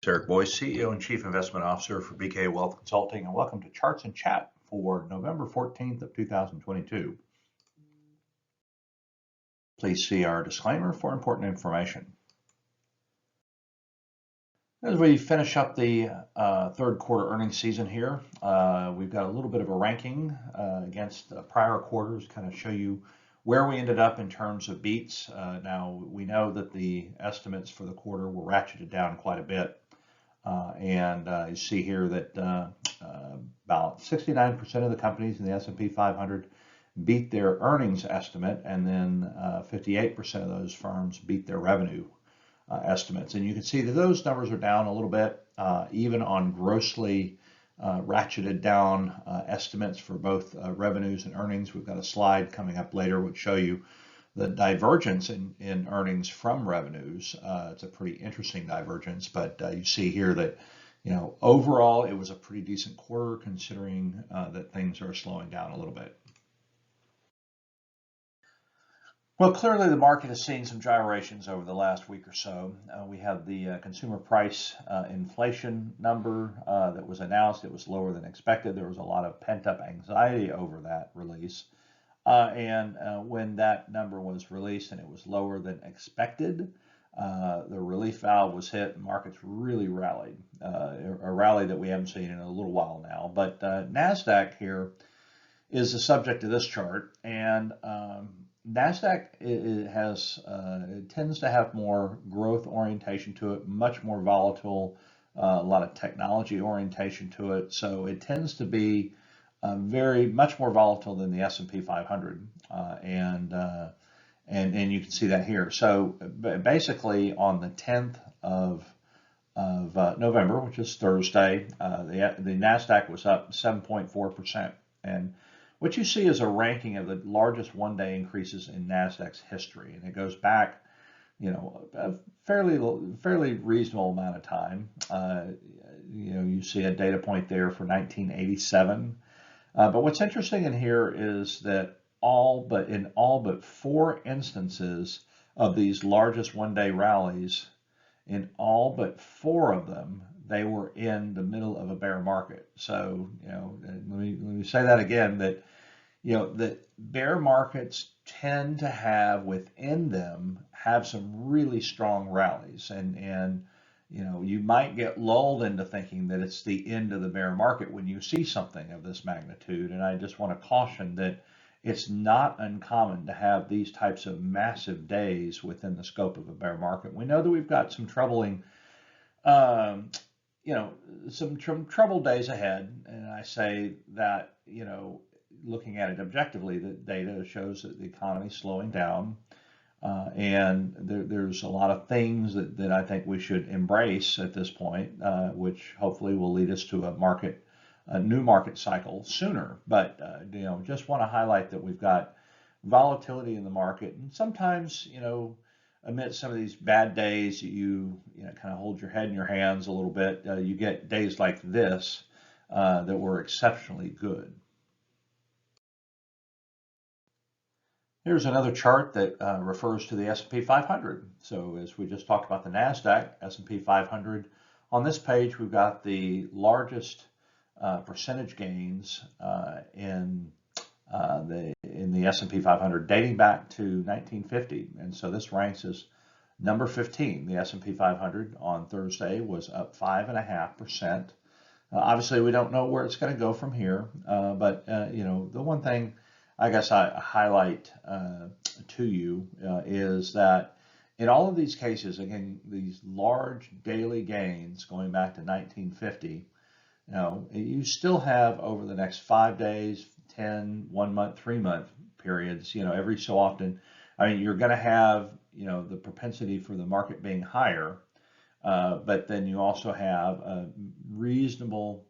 Eric Boyce, CEO and Chief Investment Officer for BKA Wealth Consulting, and welcome to Charts and Chat for November 14th of 2022. Please see our disclaimer for important information. As we finish up the third quarter earnings season here, we've got a little bit of a ranking against prior quarters, kind of show you where we ended up in terms of beats. Now, we know that the estimates for the quarter were ratcheted down quite a bit. You see here that about 69% of the companies in the S&P 500 beat their earnings estimate, and then 58% of those firms beat their revenue estimates. And you can see that those numbers are down a little bit, even on grossly ratcheted down estimates for both revenues and earnings. We've got a slide coming up later which show you the divergence in earnings from revenues. It's a pretty interesting divergence, but you see here that, overall it was a pretty decent quarter considering that things are slowing down a little bit. Well, clearly the market has seen some gyrations over the last week or so. We had the consumer price inflation number that was announced. It was lower than expected. There was a lot of pent-up anxiety over that release. When that number was released and it was lower than expected, the relief valve was hit and markets really rallied, a rally that we haven't seen in a little while now. But NASDAQ here is the subject of this chart, and NASDAQ it tends to have more growth orientation to it, much more volatile, a lot of technology orientation to it. So it tends to be very much more volatile than the S&P 500, and you can see that here. So basically, on the 10th of November, which is Thursday, the Nasdaq was up 7.4%, and what you see is a ranking of the largest one-day increases in Nasdaq's history, and it goes back, a fairly reasonable amount of time. You see a data point there for 1987. But what's interesting in here is that in all but 4 instances of these largest one-day rallies, in all but 4 of them, they were in the middle of a bear market. So, let me say that again, that that bear markets tend to have within them some really strong rallies, and you might get lulled into thinking that it's the end of the bear market when you see something of this magnitude. And I just want to caution that it's not uncommon to have these types of massive days within the scope of a bear market. We know that we've got some troubling, some troubled days ahead. And I say that, looking at it objectively, the data shows that the economy is slowing down. And there's a lot of things that I think we should embrace at this point, which hopefully will lead us to a new market cycle sooner. But just want to highlight that we've got volatility in the market, and sometimes amidst some of these bad days, you kind of hold your head in your hands a little bit. You get days like this that were exceptionally good. Here's another chart that refers to the S&P 500. So as we just talked about the NASDAQ, S&P 500, on this page we've got the largest percentage gains in the S&P 500 dating back to 1950. And so this ranks as number 15. The S&P 500 on Thursday was up 5.5%. Obviously, we don't know where it's going to go from here, but the one thing I guess I highlight to you is that in all of these cases, again, these large daily gains going back to 1950, you still have over the next 5 days, 10, 1 month, 3 month periods, every so often, you're going to have, the propensity for the market being higher, but then you also have a reasonable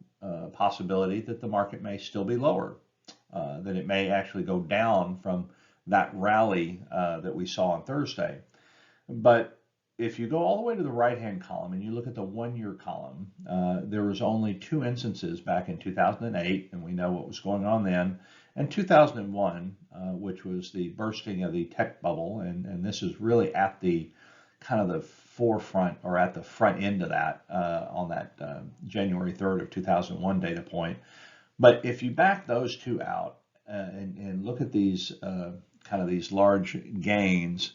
possibility that the market may still be lower. That it may actually go down from that rally that we saw on Thursday. But if you go all the way to the right-hand column and you look at the 1-year column, there was only 2 instances back in 2008, and we know what was going on then, and 2001, which was the bursting of the tech bubble, and this is really at the kind of the forefront or at the front end of that on that January 3rd of 2001 data point. But if you back those two out and look at these kind of these large gains,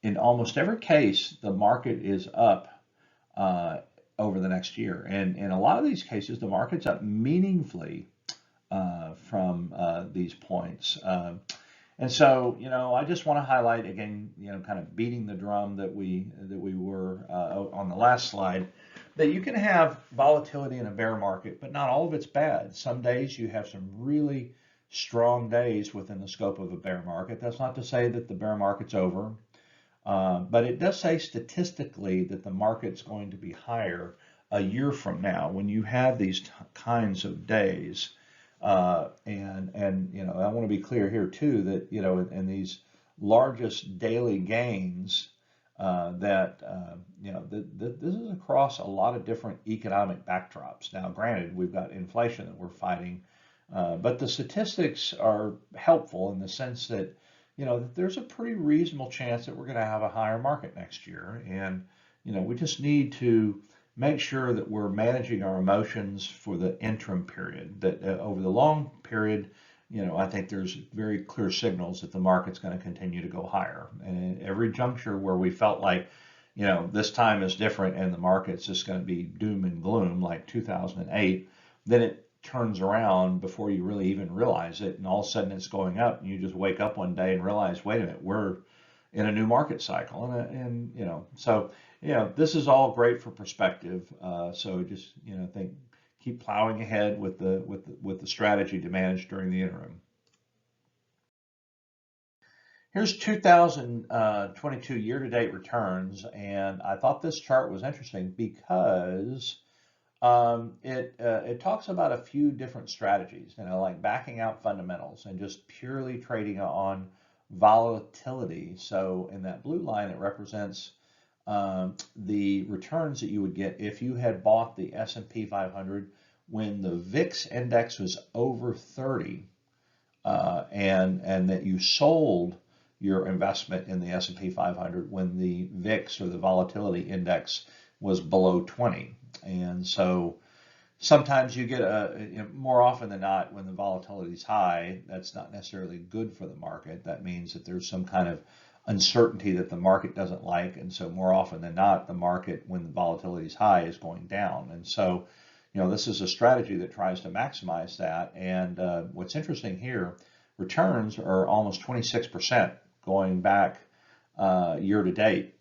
in almost every case, the market is up over the next year. And in a lot of these cases, the market's up meaningfully from these points. And so, I just want to highlight again, kind of beating the drum that we were on the last slide, that you can have volatility in a bear market, but not all of it's bad. Some days you have some really strong days within the scope of a bear market. That's not to say that the bear market's over, but it does say statistically that the market's going to be higher a year from now when you have these kinds of days. And I want to be clear here too that in these largest daily gains that this is across a lot of different economic backdrops. Now, granted, we've got inflation that we're fighting, but the statistics are helpful in the sense that that there's a pretty reasonable chance that we're going to have a higher market next year, and we just need to make sure that we're managing our emotions for the interim period. That over the long period, I think there's very clear signals that the market's going to continue to go higher. And at every juncture where we felt like, this time is different and the market's just going to be doom and gloom like 2008, then it turns around before you really even realize it, and all of a sudden it's going up, and you just wake up one day and realize, wait a minute, we're in a new market cycle, and so this is all great for perspective. So just think, keep plowing ahead with the strategy to manage during the interim. Here's 2022 year-to-date returns, and I thought this chart was interesting because it talks about a few different strategies, like backing out fundamentals and just purely trading on volatility. So in that blue line, it represents the returns that you would get if you had bought the S&P 500 when the VIX index was over 30, and that you sold your investment in the S&P 500 when the VIX, or the volatility index, was below 20. And so sometimes you get more often than not, when the volatility is high, that's not necessarily good for the market. That means that there's some kind of uncertainty that the market doesn't like, and so more often than not, the market, when the volatility is high, is going down. And so this is a strategy that tries to maximize that. And what's interesting here, returns are almost 26% going back year to date,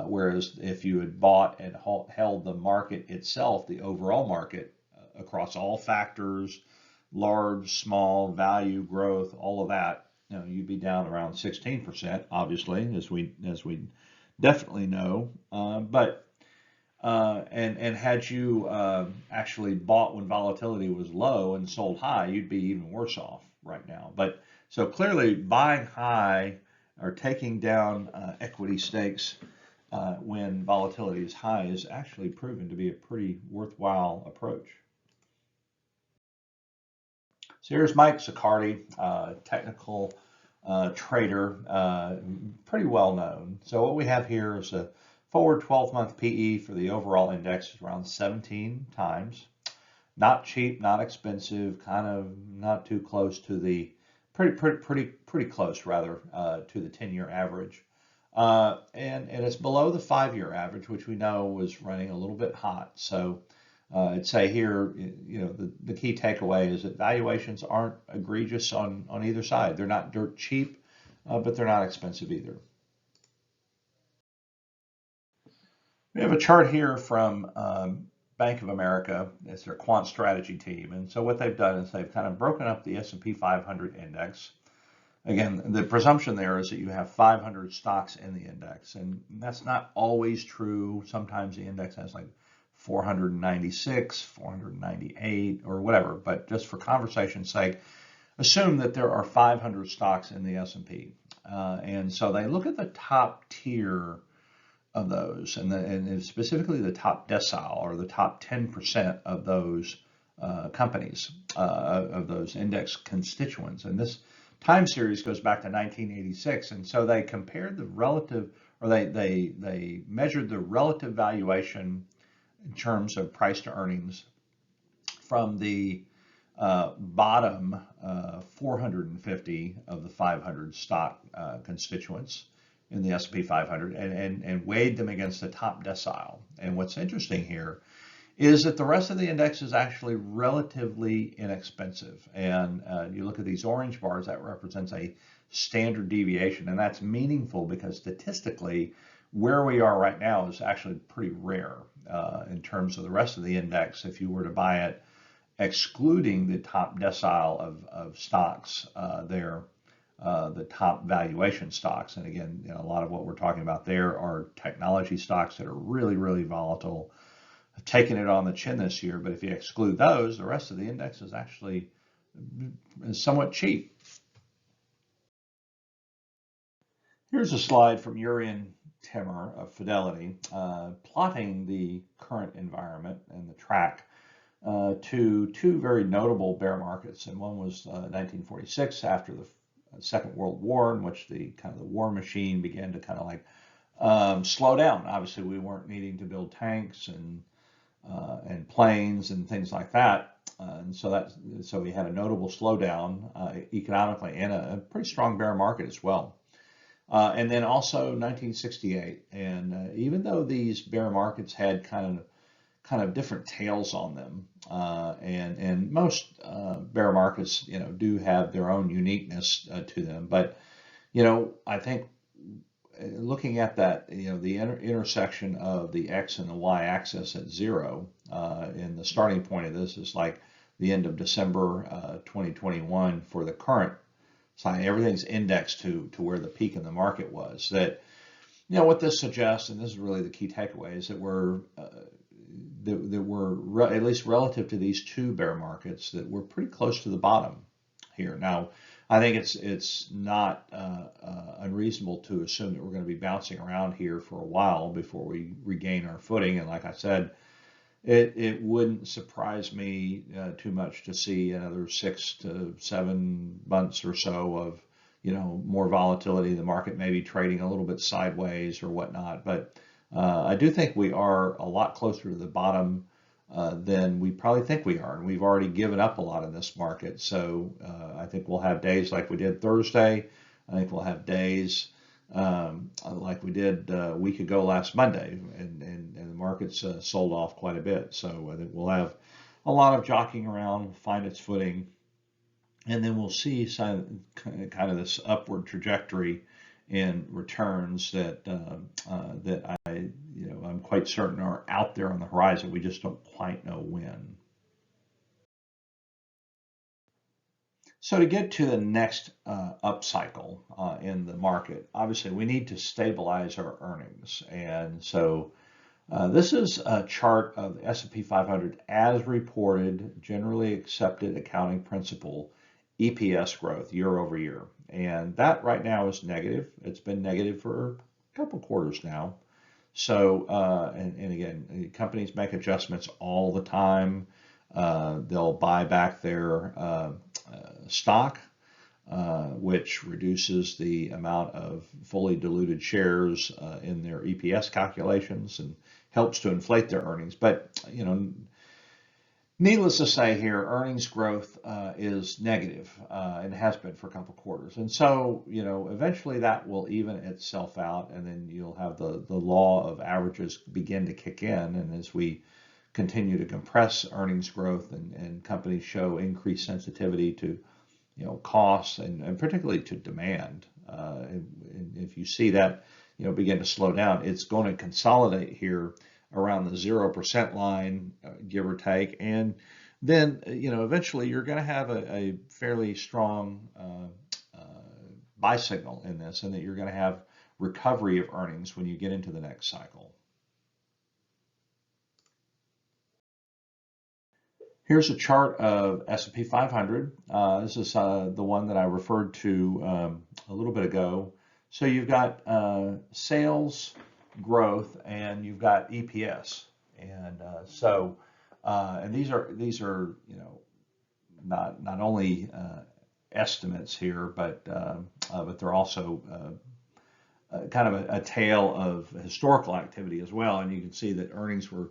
whereas if you had bought and held the market itself, the overall market, across all factors, large, small, value, growth, all of that, you'd be down around 16%, obviously, as we definitely know. And had you actually bought when volatility was low and sold high, you'd be even worse off right now. But so clearly, buying high or taking down equity stakes when volatility is high is actually proven to be a pretty worthwhile approach. So here's Mike Zaccardi, technical trader, pretty well known. So what we have here is a forward 12-month PE for the overall index is around 17 times. Not cheap, not expensive, kind of not too close to the pretty close rather to the 10-year average. And it's below the 5-year average, which we know was running a little bit hot. So I'd say here, the key takeaway is that valuations aren't egregious on either side. They're not dirt cheap, but they're not expensive either. We have a chart here from Bank of America. It's their quant strategy team. And so what they've done is they've kind of broken up the S&P 500 index. Again, the presumption there is that you have 500 stocks in the index, and that's not always true. Sometimes the index has like 496, 498, or whatever. But just for conversation's sake, assume that there are 500 stocks in the S&P. And so they look at the top tier of those, and specifically the top decile, or the top 10% of those companies, of those index constituents. And this time series goes back to 1986, and so they compared the relative or they measured the relative valuation in terms of price to earnings from the bottom 450 of the 500 stock constituents in the S&P 500 and weighed them against the top decile. And what's interesting here is that the rest of the index is actually relatively inexpensive. And you look at these orange bars, that represents a standard deviation. And that's meaningful because statistically, where we are right now is actually pretty rare in terms of the rest of the index. If you were to buy it, excluding the top decile of stocks there, the top valuation stocks. And again, you know, a lot of what we're talking about there are technology stocks that are really, really volatile, taking it on the chin this year. But if you exclude those, the rest of the index is actually somewhat cheap. Here's a slide from Urian Timmer of Fidelity, plotting the current environment and the track to two very notable bear markets. And one was 1946 after the Second World War, in which the war machine began to kind of like slow down. Obviously, we weren't needing to build tanks and planes and things like that. And so we had a notable slowdown economically and a pretty strong bear market as well. And then also 1968. And even though these bear markets had kind of different tails on them, and most bear markets, you know, do have their own uniqueness to them. But, you know, I think looking at that, you know, the intersection of the X and the Y axis at 0, and the starting point of this is like the end of December 2021 for the current sign. Everything's indexed to where the peak in the market was. That, you know, what this suggests, and this is really the key takeaway, is that we're at least relative to these two bear markets, that we're pretty close to the bottom here. Now, I think it's not unreasonable to assume that we're going to be bouncing around here for a while before we regain our footing. And like I said, it wouldn't surprise me too much to see another 6 to 7 months or so of, you know, more volatility. The market may be trading a little bit sideways or whatnot, but I do think we are a lot closer to the bottom than we probably think we are. And we've already given up a lot in this market. So I think we'll have days like we did Thursday. I think we'll have days like we did a week ago last Monday. And the market's sold off quite a bit. So I think we'll have a lot of jockeying around, find its footing. And then we'll see kind of this upward trajectory in returns that I'm quite certain are out there on the horizon. We just don't quite know when. So to get to the next upcycle in the market, obviously we need to stabilize our earnings. And so this is a chart of the S&P 500 as reported, generally accepted accounting principle, EPS growth year over year. And that right now is negative. It's been negative for a couple quarters now. So, and again, companies make adjustments all the time. They'll buy back their stock, which reduces the amount of fully diluted shares in their EPS calculations and helps to inflate their earnings. But, you know, needless to say here, earnings growth is negative and has been for a couple quarters. And so, you know, eventually that will even itself out, and then you'll have the law of averages begin to kick in. And as we continue to compress earnings growth and companies show increased sensitivity to, you know, costs and particularly to demand, and if you see that, you know, begin to slow down, it's going to consolidate here around the 0% line, give or take. And then, you know, eventually you're going to have a fairly strong buy signal in this, and that you're going to have recovery of earnings when you get into the next cycle. Here's a chart of S&P 500. This is the one that I referred to a little bit ago. So you've got sales growth and you've got EPS, and and these are you know, not only estimates here, but they're also kind of a tale of historical activity as well. And you can see that earnings were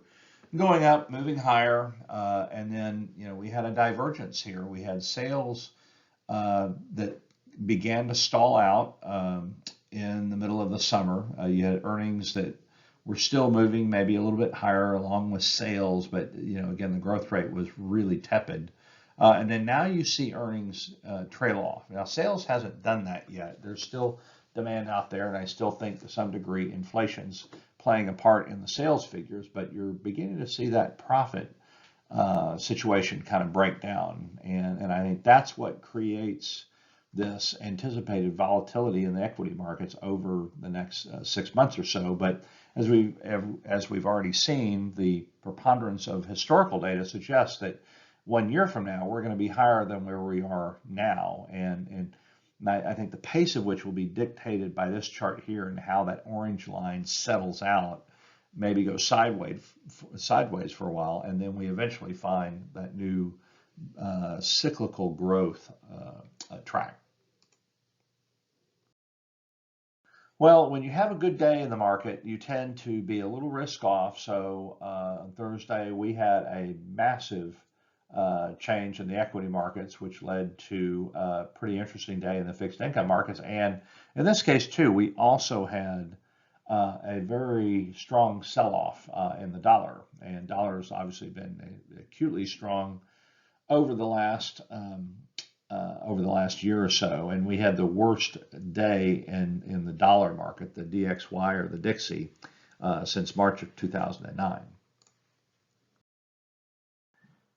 going up, moving higher, and then we had a divergence here. We had sales that began to stall out in the middle of the summer. You had earnings that were still moving maybe a little bit higher along with sales, but again, the growth rate was really tepid. And then now you see earnings trail off. Now, sales hasn't done that yet. There's still demand out there, and I still think to some degree inflation's playing a part in the sales figures, but you're beginning to see that profit situation kind of break down. And I think that's what creates this anticipated volatility in the equity markets over the next 6 months or so. But as we've already seen, the preponderance of historical data suggests that 1 year from now, we're going to be higher than where we are now. And I think the pace of which will be dictated by this chart here and how that orange line settles out, maybe go sideways for a while, and then we eventually find that new cyclical growth track. Well, when you have a good day in the market, you tend to be a little risk off. So on Thursday, we had a massive change in the equity markets, which led to a pretty interesting day in the fixed income markets. And in this case, too, we also had a very strong sell-off in the dollar. And dollar's obviously been acutely strong over the last year or so, and we had the worst day in the dollar market, the DXY or the Dixie, since March of 2009.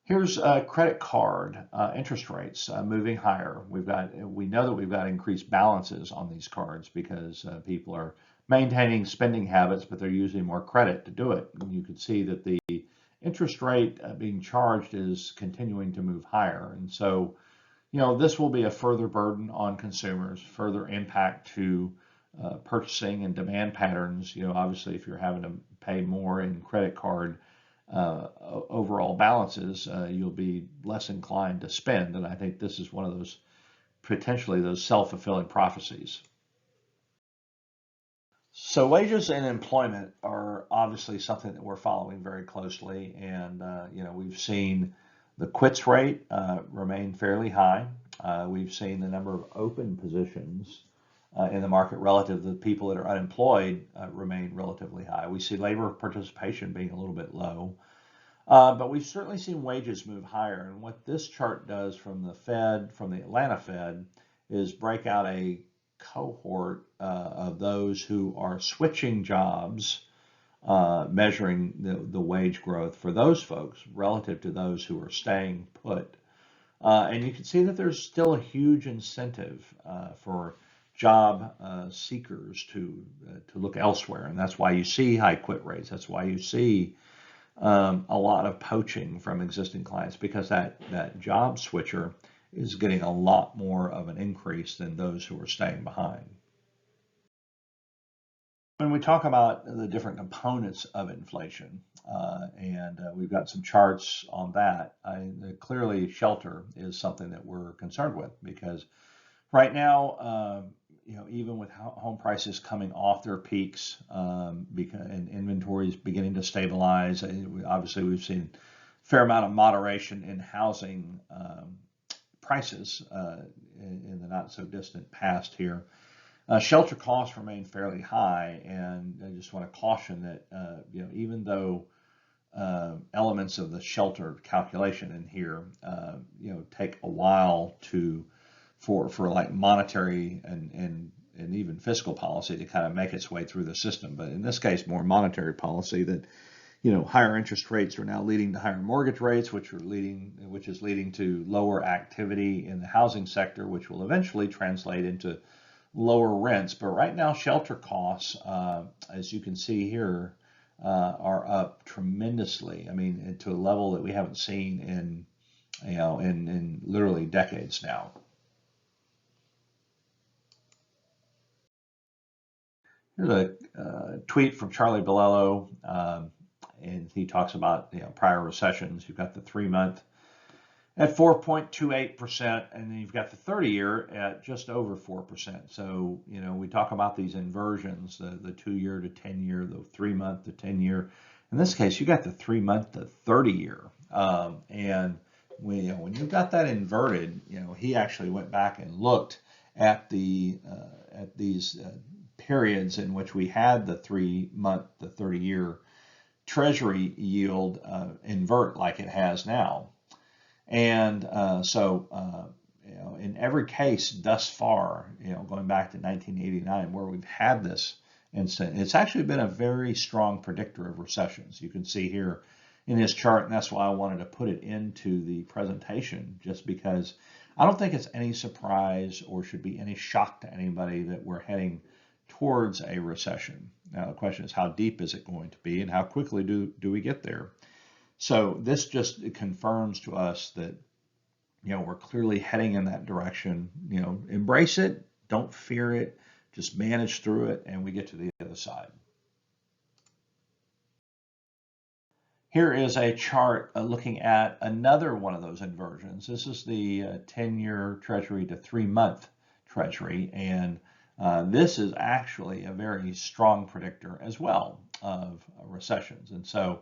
Here's credit card interest rates moving higher. We know that we've got increased balances on these cards because people are maintaining spending habits, but they're using more credit to do it. And you can see that the interest rate being charged is continuing to move higher, and so this will be a further burden on consumers, further impact to purchasing and demand patterns. Obviously, if you're having to pay more in credit card overall balances, you'll be less inclined to spend. And I think this is one of those potentially those self-fulfilling prophecies. So wages and employment are obviously something that we're following very closely, and we've seen the quits rate remain fairly high. We've seen the number of open positions in the market relative to the people that are unemployed remain relatively high. We see labor participation being a little bit low, but we've certainly seen wages move higher. And what this chart does from the Fed, from the Atlanta Fed, is break out a cohort of those who are switching jobs, measuring the wage growth for those folks relative to those who are staying put. And you can see that there's still a huge incentive for job seekers to look elsewhere. And that's why you see high quit rates. That's why you see a lot of poaching from existing clients, because that job switcher is getting a lot more of an increase than those who are staying behind. When we talk about the different components of inflation, and we've got some charts on that, clearly shelter is something that we're concerned with, because right now, even with home prices coming off their peaks, and inventories beginning to stabilize, obviously we've seen a fair amount of moderation in housing prices in the not so distant past here. Shelter costs remain fairly high, and I just want to caution that even though elements of the shelter calculation in here take a while for like monetary and even fiscal policy to kind of make its way through the system, but in this case more monetary policy, that higher interest rates are now leading to higher mortgage rates, which is leading to lower activity in the housing sector, which will eventually translate into lower rents. But right now, shelter costs, as you can see here, are up tremendously. I mean, to a level that we haven't seen in literally decades now. Here's a tweet from Charlie Bilello, and he talks about prior recessions. You've got the 3-month at 4.28%, and then you've got the 30-year at just over 4%. So, we talk about these inversions, the 2-year to 10-year, the 3-month to 10-year. In this case, you got the 3-month to 30-year. And when you've got that inverted, he actually went back and looked at these periods in which we had the 3-month, the 30-year Treasury yield invert like it has now. And in every case thus far, going back to 1989, where we've had this incident, it's actually been a very strong predictor of recessions. You can see here in this chart, and that's why I wanted to put it into the presentation, just because I don't think it's any surprise or should be any shock to anybody that we're heading towards a recession. Now, the question is, how deep is it going to be, and how quickly do we get there? So this just confirms to us that, we're clearly heading in that direction. Embrace it, don't fear it, just manage through it, and we get to the other side. Here is a chart looking at another one of those inversions. This is the 10-year Treasury to 3-month Treasury, and this is actually a very strong predictor as well of recessions. And so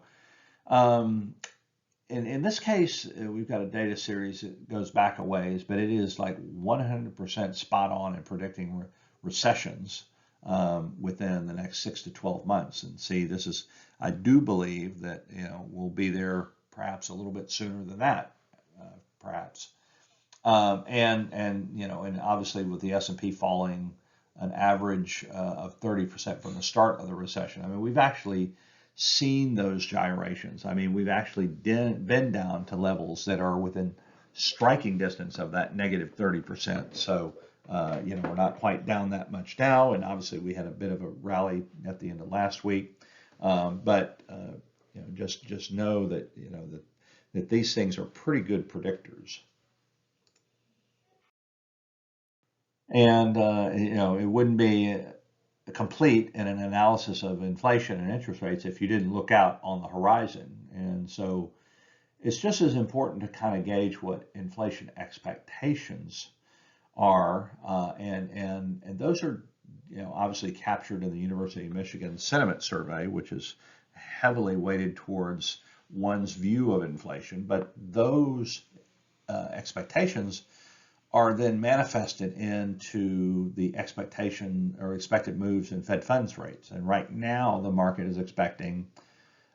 in this case, we've got a data series that goes back a ways, but it is like 100% spot on in predicting recessions within the next 6 to 12 months. And see, I do believe that we'll be there perhaps a little bit sooner than that, perhaps. And obviously with the S&P falling an average of 30% from the start of the recession, I mean, we've actually seen those gyrations. I mean, we've actually been down to levels that are within striking distance of that negative 30%. So, we're not quite down that much now, and obviously we had a bit of a rally at the end of last week. But just know that that these things are pretty good predictors. And it wouldn't be complete in an analysis of inflation and interest rates if you didn't look out on the horizon. And so it's just as important to kind of gauge what inflation expectations are, and those are obviously captured in the University of Michigan Sentiment Survey, which is heavily weighted towards one's view of inflation. But those expectations are then manifested into the expectation or expected moves in Fed funds rates. And right now, the market is expecting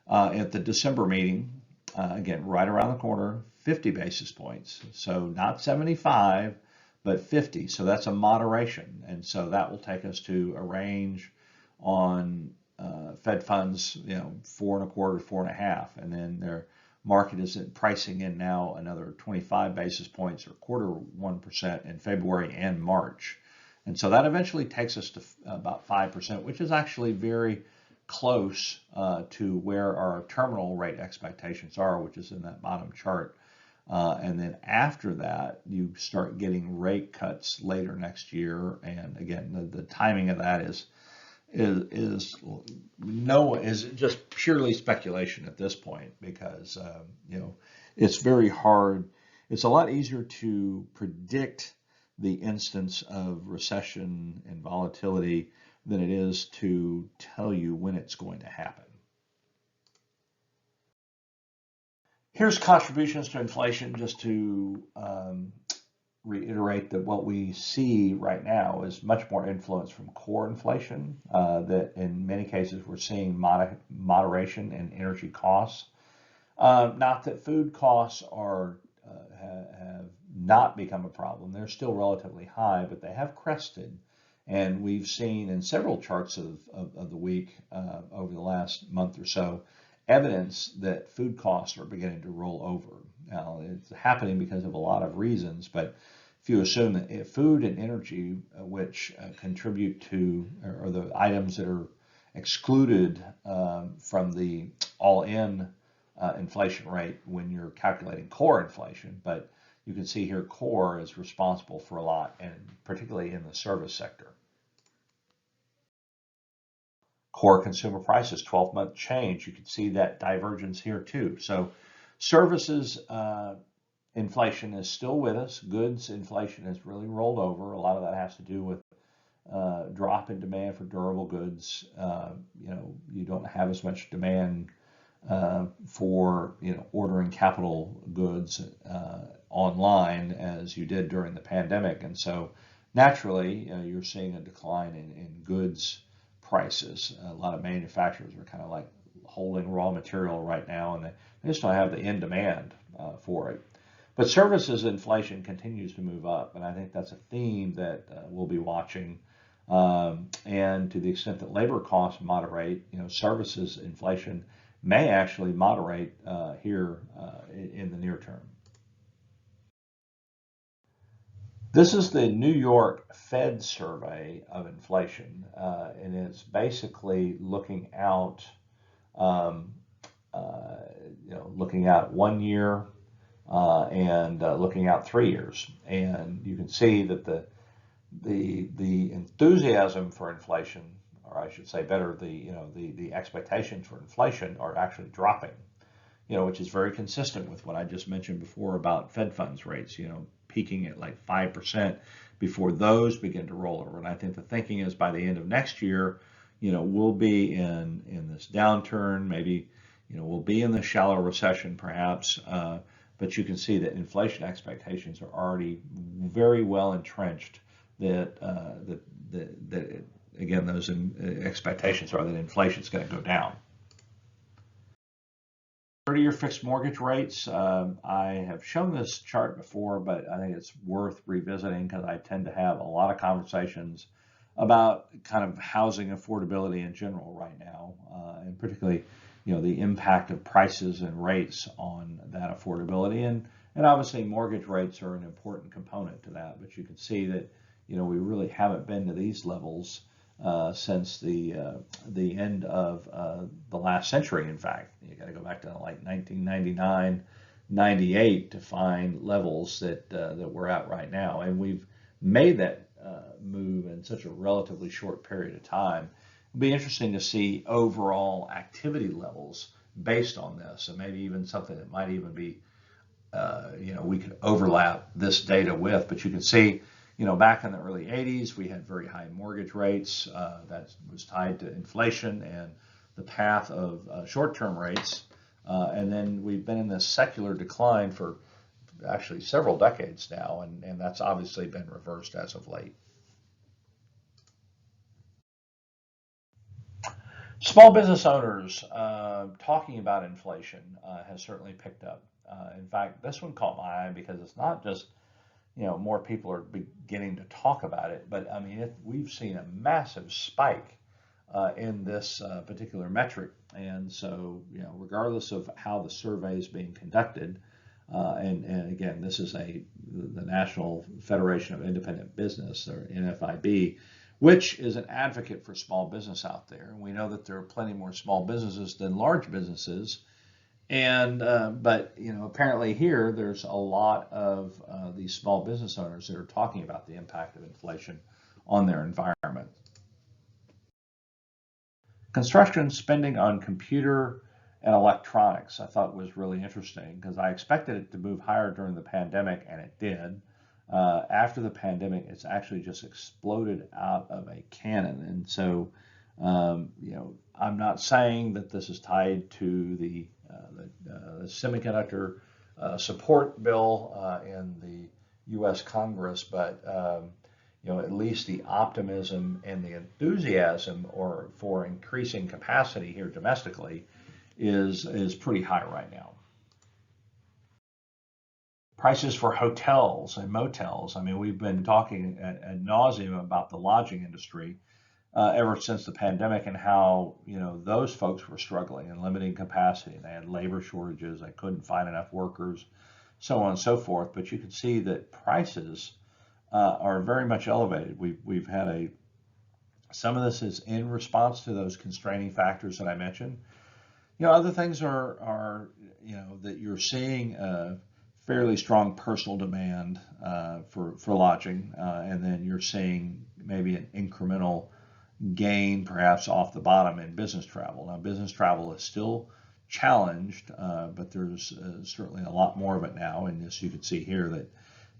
at the December meeting, again, right around the corner, 50 basis points. So not 75, but 50. So that's a moderation. And so that will take us to a range on Fed funds, 4.25, 4.5. And then their market is pricing in now another 25 basis points or 0.25% in February and March. And so that eventually takes us to about 5%, which is actually very close to where our terminal rate expectations are, which is in that bottom chart. And then after that, you start getting rate cuts later next year. And again, the timing of that is just purely speculation at this point, because it's very hard. It's a lot easier to predict the instance of recession and volatility than it is to tell you when it's going to happen. Here's contributions to inflation, just to reiterate that what we see right now is much more influence from core inflation, that in many cases we're seeing moderation in energy costs. Not that food costs have not become a problem. They're still relatively high, but they have crested. And we've seen in several charts of the week over the last month or so evidence that food costs are beginning to roll over. Now, it's happening because of a lot of reasons, but if you assume that if food and energy, which contribute to, or the items that are excluded from the all-in inflation rate when you're calculating core inflation, but you can see here core is responsible for a lot, and particularly in the service sector. Core consumer prices, 12-month change. You can see that divergence here too. So services Inflation is still with us. Goods inflation has really rolled over. A lot of that has to do with drop in demand for durable goods. You don't have as much demand for ordering capital goods online as you did during the pandemic, and so naturally you're seeing a decline in goods prices. A lot of manufacturers are kind of like holding raw material right now, and they just don't have the end demand for it. But services inflation continues to move up, and I think that's a theme that we'll be watching. And to the extent that labor costs moderate, services inflation may actually moderate here in the near term. This is the New York Fed survey of inflation, and it's basically looking out, looking out 1 year and looking out 3 years, and you can see that the enthusiasm for inflation, or I should say better, the expectations for inflation are actually dropping, which is very consistent with what I just mentioned before about Fed funds rates, peaking at like 5% before those begin to roll over. And I think the thinking is by the end of next year, we'll be in this downturn, maybe, we'll be in the shallow recession perhaps, but you can see that inflation expectations are already very well entrenched. That again, those expectations are that inflation is going to go down. 30-year fixed mortgage rates. I have shown this chart before, but I think it's worth revisiting because I tend to have a lot of conversations about kind of housing affordability in general right now, and particularly, the impact of prices and rates on that affordability. And obviously mortgage rates are an important component to that, but you can see that we really haven't been to these levels since the end of the last century. In fact, you got to go back to like 1999, 98 to find levels that we're at right now, and we've made that move in such a relatively short period of time. It'll be interesting to see overall activity levels based on this, and maybe even something that might even be we could overlap this data with, but you can see. Back in the early 80s, we had very high mortgage rates. That was tied to inflation and the path of short-term rates. And then we've been in this secular decline for actually several decades now, and that's obviously been reversed as of late. Small business owners talking about inflation has certainly picked up. In fact, this one caught my eye because it's not just more people are beginning to talk about it, but I mean, we've seen a massive spike in this particular metric. And so, regardless of how the survey is being conducted, and again, this is the National Federation of Independent Business, or NFIB, which is an advocate for small business out there. And we know that there are plenty more small businesses than large businesses. And but apparently here there's a lot of these small business owners that are talking about the impact of inflation on their environment. Construction spending on computer and electronics I thought was really interesting because I expected it to move higher during the pandemic, and it did. After the pandemic, it's actually just exploded out of a cannon. And so I'm not saying that this is tied to the semiconductor support bill in the U.S. Congress, but at least the optimism and the enthusiasm for increasing capacity here domestically is pretty high right now. Prices for hotels and motels. I mean, we've been talking ad nauseum about the lodging industry ever since the pandemic and how those folks were struggling and limiting capacity. They had labor shortages, they couldn't find enough workers, so on and so forth. But you can see that prices are very much elevated. We've had some of this is in response to those constraining factors that I mentioned. Other things are that you're seeing fairly strong personal demand for lodging, and then you're seeing maybe an incremental gain perhaps off the bottom in business travel. Now, business travel is still challenged, but there's certainly a lot more of it now. And as you can see here, that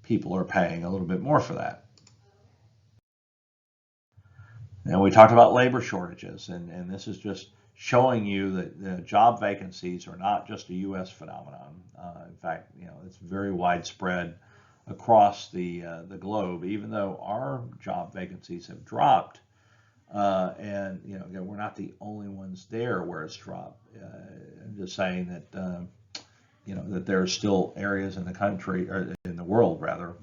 people are paying a little bit more for that. And we talked about labor shortages, and this is just showing you that the job vacancies are not just a U.S. phenomenon. In fact, it's very widespread across the globe. Even though our job vacancies have dropped, and again, we're not the only ones there where it's dropped. I'm just saying that that there are still areas in the country, or in the world rather,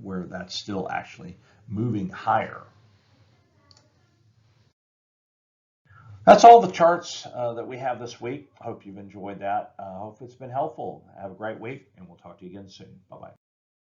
where that's still actually moving higher. That's all the charts that we have this week. I hope you've enjoyed that. I hope it's been helpful. Have a great week, and we'll talk to you again soon. Bye-bye.